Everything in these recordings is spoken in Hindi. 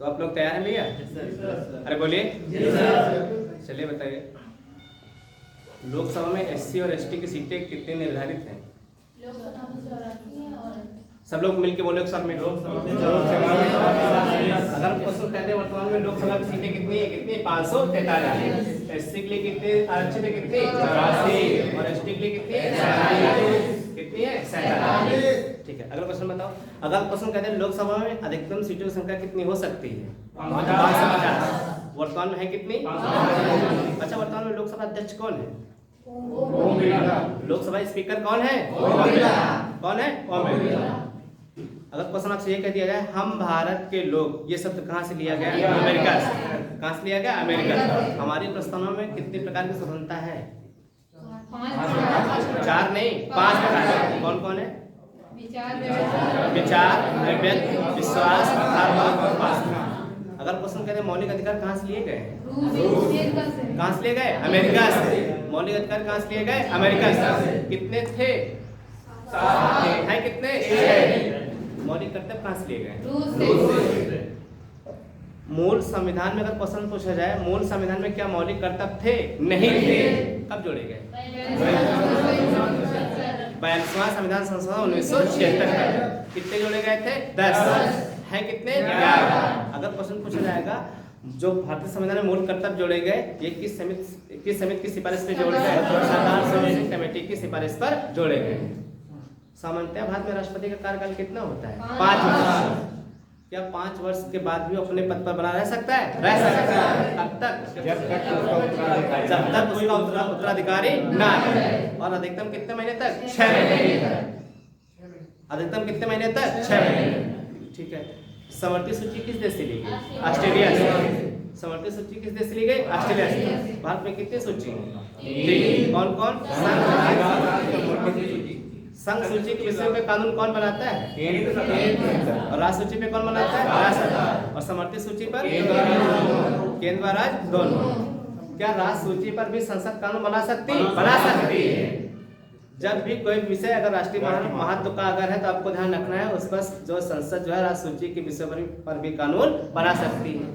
तो आप लोग तैयार हैं भैया? अरे बोलिए। चलिए बताइए, लोकसभा में एससी और एसटी की सीटें कितनी निर्धारित हैं? सब लोग मिलके बोले सर में। अगर क्वेश्चन कहते हैं वर्तमान में लोकसभा की सीटें कितनी है? कितनी? 543। एससी के लिए कितने आरक्षित है? कितनी? 84। और एसटी के लिए कितनी? 47। कितनी है? 47। ठीक है, अगला क्वेश्चन बताओ। अगर क्वेश्चन कहते हैं लोकसभा में अधिकतम सीटों की संख्या कितनी हो सकती है? 550। वर्तमान में है कितनी? अच्छा, वर्तमान में लोकसभा अध्यक्ष कौन है? लोकसभा स्पीकर कौन है? कौन है? ओम बिरला। अगर क्वेश्चन आपसे ये कह दिया जाए हम भारत के लोग, ये शब्द कहाँ से लिया गया? अमेरिका से। कहाँ से लिया गया? अमेरिका से। हमारी प्रस्तावना में कितने प्रकार की स्वतंत्रता है? 4 नहीं 5 प्रकार है। कौन कौन है? विचार, अभिव्यक्ति, विश्वास, धर्म और उपासना। अगर क्वेश्चन कहते हैं मौलिक अधिकार कहाँ से लिए गए? कहाँ से लिए गए? अमेरिका से। मौलिक अधिकार कहाँ से लिए गए? अमेरिका से। कितने थे? 7 हैं। कितने? 6। मौलिक कर्तव्य कहाँ से लिए गए? मूल संविधान में अगर क्वेश्चन पूछा जाए मूल संविधान में क्या मौलिक कर्तव्य थे? नहीं थे। कब जोड़े गए? 42वां संविधान संशोधन 1976 में। कितने जोड़े गए थे? 10। है कितने? 11। अगर क्वेश्चन पूछा जाएगा जो भारतीय संविधान में मूल कर्तव्य जोड़े गए ये किस समिति की सिफारिश पर जोड़े गए? सरदार सरोवर सिंह कमेटी की सिफारिश पर जोड़े गए। सामान्यतः भारत में राष्ट्रपति का कार्यकाल कितना होता है? 5 वर्ष। क्या 5 वर्ष के बाद भी अपने पद पर बना रह सकता है? रह सकता है। कब तक? जब तक उसका उत्तराधिकारी ना है। और अधिकतम कितने महीने तक? 6 महीने। अधिकतम कितने महीने तक? 6 महीने। ठीक है। समवर्ती सूची किस देश से ली गई? ऑस्ट्रेलिया से। समवर्ती सूची किस देश से ली गई? ऑस्ट्रेलिया से। भारत में कितनी सूची है? कौन कौन? संघ सूची के विषय पे कानून कौन बनाता है? और राज्य सूची पे कौन बनाता है? राज्य। और समवर्ती सूची पर केंद्र व राज्य दोनों। क्या राज्य सूची पर भी संसद कानून बना सकती है? जब भी कोई विषय अगर राष्ट्रीय महत्व का अगर है तो आपको ध्यान रखना है उस पर जो संसद जो है राज्य सूची के विषय पर भी कानून बना सकती है।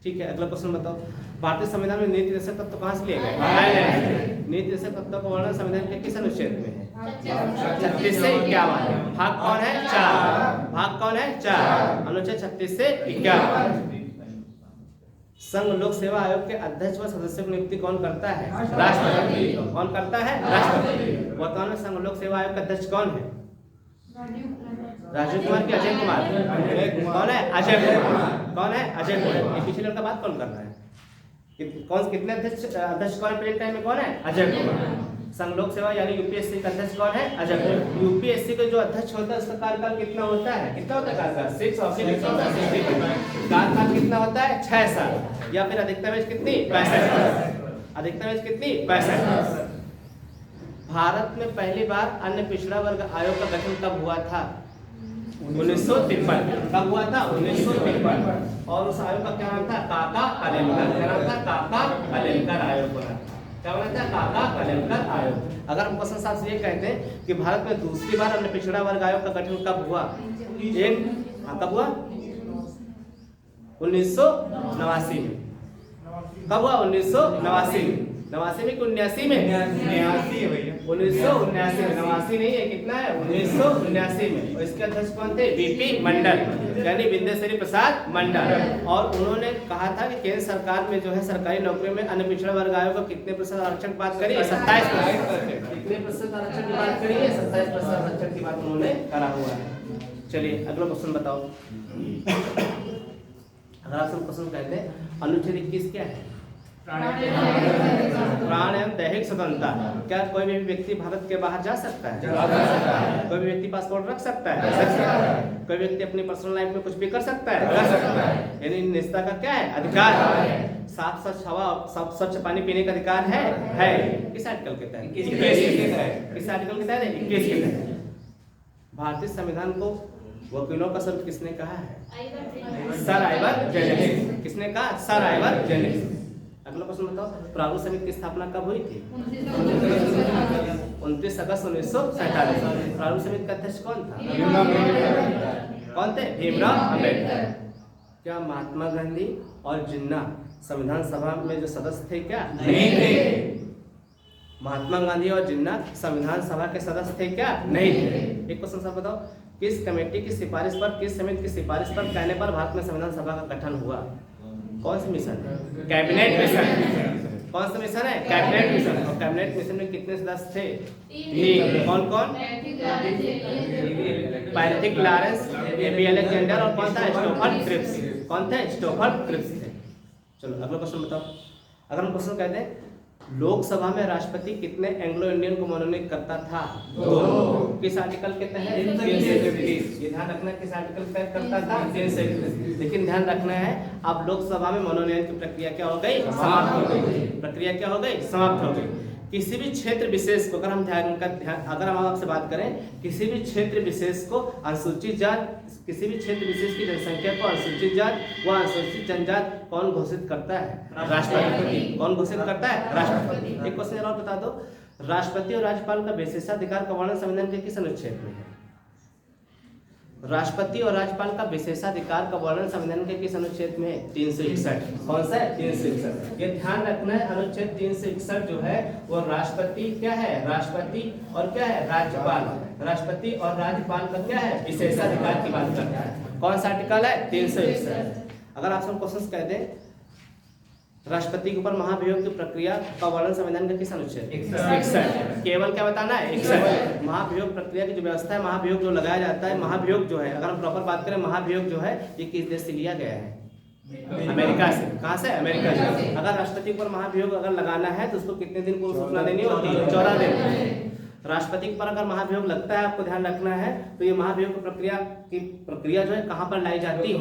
ठीक है, अगला क्वेश्चन बताओ। भारतीय संविधान में नीति निर्देशक तत्व कहाँ से लिए गए? नीति निर्देशक तत्व का वर्णन संविधान के किस अनुच्छेद में है? 36 से 51। भाग कौन है? 4। भाग कौन है? 4। अनुच्छेद 36 से 51। संघ लोक सेवा आयोग के अध्यक्ष व सदस्यों की नियुक्ति कौन करता है? राष्ट्रपति। कौन करता है? राष्ट्रपति। वर्तमान में संघ लोक सेवा आयोग के अध्यक्ष कौन है? राजीव कुमार की अजय कुमार? कौन है? अजय कुमार। कौन है? अजय कुमार। ये पिछले लड़का बात कौन कर रहा है? कितने अध्यक्ष कौन है प्रेजेंट टाइम में? कौन है? अजय कुमार। संघ लोक सेवा यानी यूपीएससी का अध्यक्ष कौन है? अजय कुमार। यूपीएससी का जो अध्यक्ष होता है उसका कार्यकाल कितना होता है? कितना होता है कार्यकाल? 6 कार्यकाल कितना होता है? 6 साल। या फिर अधिकतम एज कितनी? 65। अधिकतम एज कितनी? 65। भारत में पहली बार अन्य पिछड़ा वर्ग आयोग का गठन कब हुआ था? 1953। कब हुआ था? 1953। और उस आयोग का क्या नाम था? काका कलेलकर। क्या नाम था? काका कलेलकर आयोग बना। क्या बना था? काका कलेलकर आयोग। अगर हम क्वेश्चन साहब से ये कहते हैं कि भारत में दूसरी बार अन्य पिछड़ा वर्ग आयोग का गठन कब हुआ? कब हुआ? 1989 में। कब हुआ? 1989 में। 89 में कि 79 में? 89 है भैया। 1979 में। 89 नहीं है, कितना है? 1979 में। और इसके अध्यक्ष कौन थे? बीपी मंडल यानी विद्याश्री प्रसाद मंडल। और उन्होंने कहा था कि केंद्र सरकार में जो है सरकारी नौकरियों में अन्य पिछड़ा वर्ग आयोग का कितने प्रतिशत आरक्षण की बात करी? 27%। कितने प्रतिशत आरक्षण की बात करी है? 27% आरक्षण की बात उन्होंने करा हुआ है। चलिए अगला क्वेश्चन बताओ। अगर आप सब क्वेश्चन कहते हैं अनुच्छेद 21 क्या है? प्राण एवं दैहिक स्वतंत्रता। क्या कोई भी व्यक्ति भारत के बाहर जा सकता है? कोई भी व्यक्ति पासपोर्ट रख सकता है? कोई व्यक्ति अपनी पर्सनल लाइफ में कुछ भी कर सकता है? यानी निजता का क्या है? अधिकार। साफ स्वच्छ हवा, साफ स्वच्छ पानी पीने का अधिकार है। किस आर्टिकल के तहत? 21 के तहत। किस आर्टिकल के तहत? 21 के तहत। भारतीय संविधान को वकीलों का शब्द किसने कहा है? Sir Ivor Jennings. किसने कहा? Sir Ivor Jennings. अगला प्रश्न बताओ। प्रारूप समिति की स्थापना कब हुई थी? 29 अगस्त 1947। प्रारूप समिति का अध्यक्ष कौन था? कौन थे? भीमराव अम्बेडकर। क्या महात्मा गांधी और जिन्ना संविधान सभा में जो सदस्य थे क्या? नहीं थे। महात्मा गांधी और जिन्ना संविधान सभा के सदस्य थे क्या? नहीं थे। एक क्वेश्चन सर बताओ, किस कमेटी की सिफारिश पर, किस समिति की सिफारिश पर कहने पर भारत में संविधान सभा का गठन हुआ? कौन सा मिशन है? Cabinet mission. कौन सा मिशन है? Cabinet mission. और कैबिनेट मिशन में कितने सदस्य थे? 3। कौन कौन? पैट्रिक लॉरेंस, एबी अलेक्जेंडर और कौन था? स्टोफर्ड क्रिप्स। कौन थे? स्टोफर्ड क्रिप्स थे। चलो अगला क्वेश्चन बताओ। अगर हम क्वेश्चन कहते हैं लोकसभा में राष्ट्रपति कितने एंग्लो इंडियन को मनोनीत करता था? 2। किस आर्टिकल के तहत? 331। ये ध्यान रखना है किस आर्टिकल के तहत करता था? 331। लेकिन ध्यान रखना है अब लोकसभा में मनोनयन की प्रक्रिया क्या हो गई? समाप्त हो गई। प्रक्रिया क्या हो गई? समाप्त हो गई। किसी भी क्षेत्र विशेष को अगर हम अगर हम आपसे बात करें, किसी भी क्षेत्र विशेष को अनुसूचित जाति, किसी भी क्षेत्र विशेष की जनसंख्या को अनुसूचित जाति व अनुसूचित जनजाति कौन घोषित करता है? राष्ट्रपति। कौन घोषित करता है? राष्ट्रपति। एक क्वेश्चन और बता दो, राष्ट्रपति और राज्यपाल का विशेषाधिकार का वर्णन संविधान के किस अनुच्छेद में है? राष्ट्रपति और राज्यपाल का विशेषाधिकार का वर्णन संविधान के किस अनुच्छेद में है? 361। कौन सा है? 361। ये ध्यान रखना है, अनुच्छेद 361 जो है वो राष्ट्रपति क्या है? राष्ट्रपति और क्या है? राज्यपाल। राष्ट्रपति और राज्यपाल का क्या है? विशेषाधिकार की बात करता है। कौन सा आर्टिकल है? 361। अगर आपसे क्वेश्चन कह दें राष्ट्रपति के ऊपर महाभियोग की प्रक्रिया का वर्णन संविधान का किस अनुच्छेद? 61। केवल क्या बताना है? 61। महाभियोग प्रक्रिया की जो व्यवस्था है, महाभियोग जो लगाया जाता है, महाभियोग जो है अगर हम प्रॉपर बात करें, महाभियोग जो है ये किस देश से लिया गया है? अमेरिका से। कहाँ से? अमेरिका से। अगर राष्ट्रपति के ऊपर महाभियोग अगर लगाना है तो उसको कितने दिन को सूचना देनी होती है? 14 दिन। राष्ट्रपति पर अगर महाभियोग लगता है, आपको ध्यान रखना है, तो ये महाभियोग की प्रक्रिया जो है कहाँ पर लाई जाती है?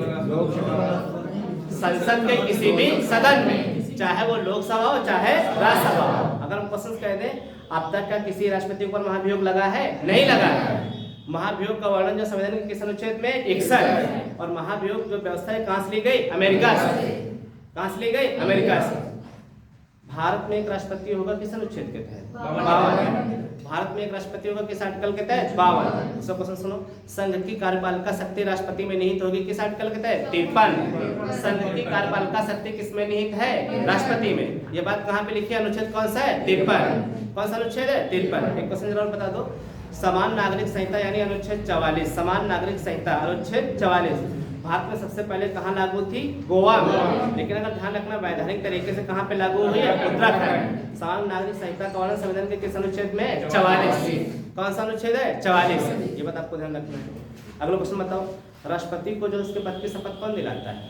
संसद के किसी भी सदन में, चाहे वो लोकसभा हो चाहे राज्यसभा हो। अगर हम क्वेश्चन कह दें अब तक क्या किसी राष्ट्रपति पर महाभियोग लगा है? नहीं लगा है। महाभियोग का वर्णन जो संविधान के किस अनुच्छेद में? 61। और महाभियोग जो व्यवस्था है कहाँ से ली गई? अमेरिका से। कहाँ से ली गई? अमेरिका से। भारत में एक राष्ट्रपति होगा किस अनुच्छेद के तहत? 52। भारत में एक राष्ट्रपति होगा किस आर्टिकल के तहत? 52। दूसरा क्वेश्चन सुनो, संघ की कार्यपालिका शक्ति राष्ट्रपति में निहित होगी किस आर्टिकल के तहत? 53। संघ की कार्यपालिका शक्ति किसमें निहित है? राष्ट्रपति में। ये बात कहाँ पे लिखी है? अनुच्छेद कौन सा है? 53। कौन सा अनुच्छेद है? 53। एक क्वेश्चन जरूर बता दो, समान नागरिक संहिता यानी अनुच्छेद 44, समान नागरिक संहिता अनुच्छेद 44 भारत में सबसे पहले कहाँ लागू थी? गोवा में। लेकिन अगर ध्यान रखना वैधानिक तरीके से कहाँ पे लागू हुई है? उत्तराखंड। समान नागरिक संहिता का वर्णन संविधान के किस अनुच्छेद में? 44। कौन सा अनुच्छेद है? 44। ये बात आपको ध्यान रखना है। अगला क्वेश्चन बताओ, राष्ट्रपति को जो उसके पद की शपथ कौन दिलाता है?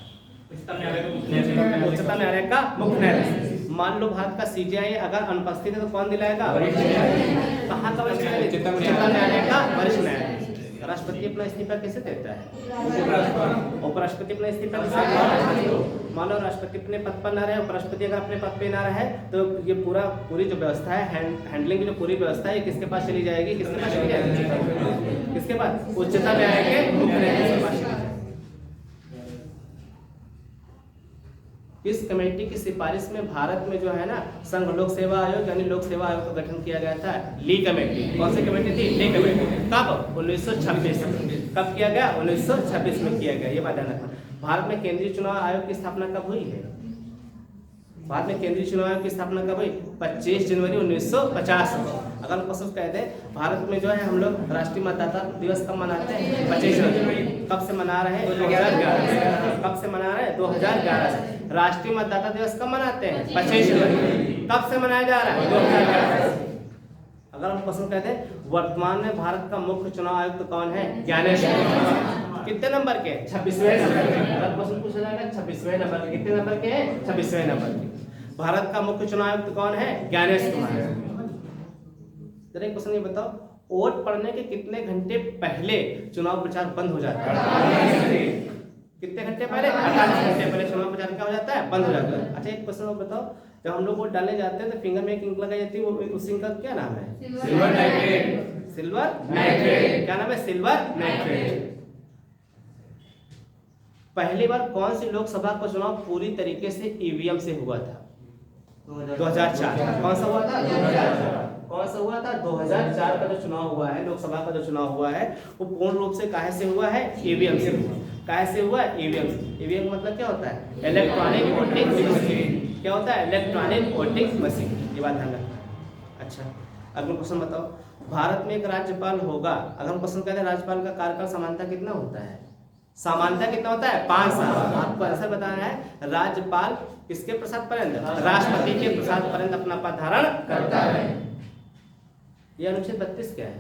उच्चतम न्यायालय का मुख्य न्यायाधीश। मान लो भारत का सीजेआई अगर अनुपस्थित है तो कौन दिलाएगा? कहाँ का वरिष्ठ न्यायाधीश? उच्चतम न्यायालय का वरिष्ठ न्यायाधीश। राष्ट्रपति अपना इस्तीफा कैसे देता है? उपराष्ट्रपति अपना इस्तीफा कैसे देता है? मान लो राष्ट्रपति अपने पद पर ना रहे, उपराष्ट्रपति अगर अपने पद पे ना रहे तो ये पूरी जो व्यवस्था है, हैंडलिंग की जो पूरी व्यवस्था है, किसके पास चली जाएगी? किसके पास चली जाएगी? किसके पास? उच्चतम न्यायालय के मुख्य न्यायाधीश के पास। इस कमेटी की सिफारिश में भारत में जो है ना संघ लोक सेवा आयोग यानी लोक सेवा आयोग का गठन किया गया था। ली कमेटी। कौन सी कमेटी थी? ली कमेटी। कब? 1926। कब किया गया? 1926 में किया गया। ये बात ध्यान रखना। भारत में केंद्रीय चुनाव आयोग की स्थापना कब हुई है? भारत में केंद्रीय चुनाव आयोग की स्थापना कब हुई? 25 जनवरी 1950 को। अगर क्वेश्चन कहते हैं भारत में जो है हम लोग राष्ट्रीय मतदाता दिवस कब मनाते हैं? 25 जनवरी। कब से मना रहे हैं? 2011 से। कब से मना रहे हैं? 2011 से। राष्ट्रीय मतदाता दिवस कब मनाते हैं? 25 जनवरी। कब से मनाया जा रहा है? 2011 से। अगर हम क्वेश्चन कहते हैं वर्तमान में भारत का मुख्य चुनाव आयुक्त कौन है? ज्ञानेश कुमार। कितने नंबर के? 26वें नंबर के। अगर क्वेश्चन पूछा जाएगा 26वें नंबर के, कितने नंबर के हैं? 26वें नंबर के। भारत का मुख्य चुनाव आयुक्त कौन है? ज्ञानेश कुमार। जरा क्वेश्चन ये बताओ, वोट पड़ने के कितने घंटे पहले चुनाव प्रचार बंद हो जाता है? कितने घंटे पहले? 48 घंटे पहले चुनाव प्रचार क्या हो जाता है? बंद हो जाता है। अच्छा एक क्वेश्चन और बताओ, जब हम लोग वोट डालने जाते हैं तो फिंगर में एक इंक लगाई जाती है, उस इंक का क्या नाम है? Silver nitrate. Silver nitrate. क्या नाम है? Silver nitrate. पहली बार कौन सी लोकसभा का चुनाव पूरी तरीके से ईवीएम से हुआ था? 2004। कौन सा हुआ था? 2004। कौन सा हुआ था? 2004 का जो चुनाव हुआ है, लोकसभा का जो चुनाव हुआ है वो पूर्ण रूप से काहे से हुआ है? ईवीएम से हुआ। कैसे हुआ? ईवीएम। ईवीएम मतलब क्या होता है? Electronic voting machine. क्या होता है? Electronic voting machine. ये बात ध्यान रखना। अच्छा, अगला क्वेश्चन बताओ। भारत में एक राज्यपाल होगा। अगर हम क्वेश्चन कहते हैं राज्यपाल का कार्यकाल सामान्यतः कितना होता है? सामान्यतः कितना होता है? 5 साल। आपको आंसर बताना है। राज्यपाल किसके प्रसाद पर्यंत? राष्ट्रपति के प्रसाद पर्यंत अपना पद धारण करता है। यह अनुच्छेद 32 क्या है?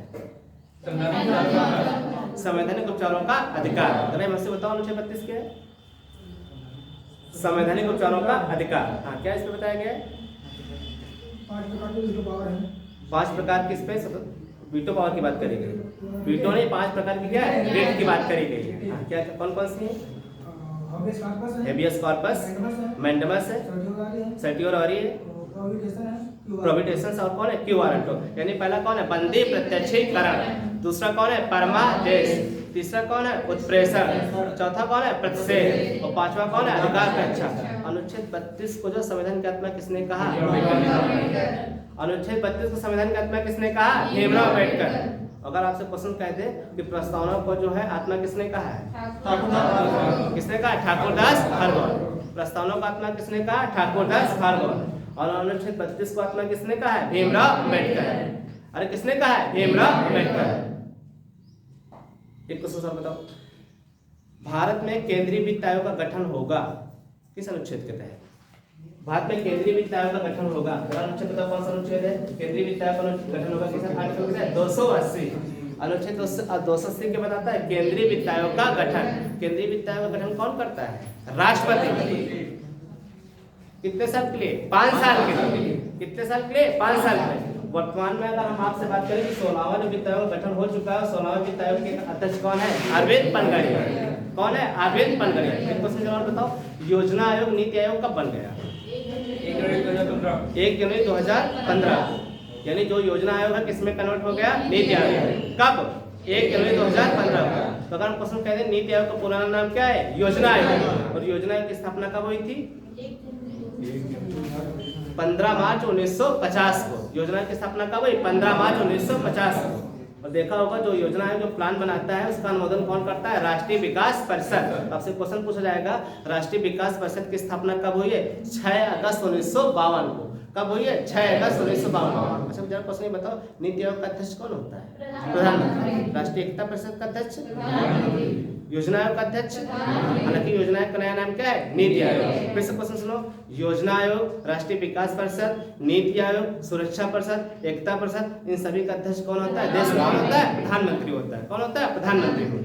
संवैधानिक उपचारों का अधिकार। अगर मुझसे बताओ अनुच्छेद 32 क्या है? संवैधानिक उपचारों का अधिकार। हाँ, क्या इसमें बताया गया है? 5 प्रकार की स्पेस वीटो पावर की बात करी गई। वीटो ने 5 प्रकार की क्या है? रेट की बात करी गई है। हाँ, क्या कौन कौन सी है? हेबियस कॉर्पस, मैंडेमस है, सर्टियोररी है, प्रोविडेंस और कौन है? Quo warranto. यानी पहला कौन है? बंदी प्रत्यक्षीकरण। दूसरा कौन है? परमादेश। तीसरा कौन है? उत्प्रेषण। चौथा कौन है? प्रतिषेध। और पांचवा कौन है? अधिकार की रक्षा। अनुच्छेद 32 को जो संविधान की आत्मा किसने कहा? अनुच्छेद 32 को संविधान की आत्मा किसने कहा? भीमराव अम्बेडकर। अगर आपसे क्वेश्चन कह दे कि प्रस्तावना को जो है आत्मा किसने कहा है? किसने कहा? ठाकुरदास हरगोविंद। प्रस्तावना को आत्मा किसने कहा? ठाकुरदास हरगोविंद। और अनुच्छेद 32 को आत्मा किसने कहा है? भीमराव अम्बेडकर। अरे किसने कहा है? भीमराव अम्बेडकर। एक क्वेश्चन और बताओ। भारत में केंद्रीय वित्त आयोग का गठन होगा किस अनुच्छेद के तहत? भारत में केंद्रीय वित्त आयोग का गठन होगा। अनुच्छेद बताओ कौन सा अनुच्छेद है? केंद्रीय वित्त आयोग का गठन होगा किस आर्टिकल के तहत? 280। अनुच्छेद 280 के बताता है केंद्रीय वित्त आयोग का गठन। केंद्रीय वित्त आयोग का गठन कौन करता है? राष्ट्रपति। कितने साल के लिए? 5 साल के लिए। कितने साल के लिए? 5 साल के लिए। वर्तमान में अगर हम आपसे बात करें कि 16वां जो वित्त आयोग गठन हो चुका है, 16वां वित्त आयोग के अध्यक्ष कौन है? अरविंद पनगड़िया। कौन है? अरविंद पनगड़िया। एक क्वेश्चन जवाब बताओ। योजना आयोग नीति आयोग कब बन गया? 1 जनवरी 2015। यानी जो योजना आयोग है किसमें कन्वर्ट हो गया? नीति आयोग। कब? 1 जनवरी 2015। तो अगर हम क्वेश्चन कहते हैं नीति आयोग का पुराना नाम क्या है? योजना आयोग। और योजना आयोग की स्थापना कब हुई थी? 15 मार्च 1950 को। योजना की स्थापना कब हुई? 15 मार्च 1950 को। और देखा होगा जो योजना है, जो प्लान बनाता है, उसका अनुमोदन कौन करता है? राष्ट्रीय विकास परिषद। आपसे क्वेश्चन पूछा जाएगा राष्ट्रीय विकास परिषद की स्थापना कब हुई है? 6 अगस्त 1952 को। कब हुई है? 6 अगस्त 1952। अच्छा जरा क्वेश्चन बताओ, नीति आयोग का अध्यक्ष कौन होता है? प्रधानमंत्री। राष्ट्रीय एकता परिषद का अध्यक्ष? योजना आयोग का अध्यक्ष? हालांकि योजना आयोग का नया नाम क्या है? नीति आयोग। फिर से क्वेश्चन सुनो। योजना आयोग, राष्ट्रीय विकास परिषद, नीति आयोग, सुरक्षा परिषद, एकता परिषद, इन सभी का अध्यक्ष कौन होता है? देश कौन होता है? प्रधानमंत्री होता है। कौन होता है? प्रधानमंत्री।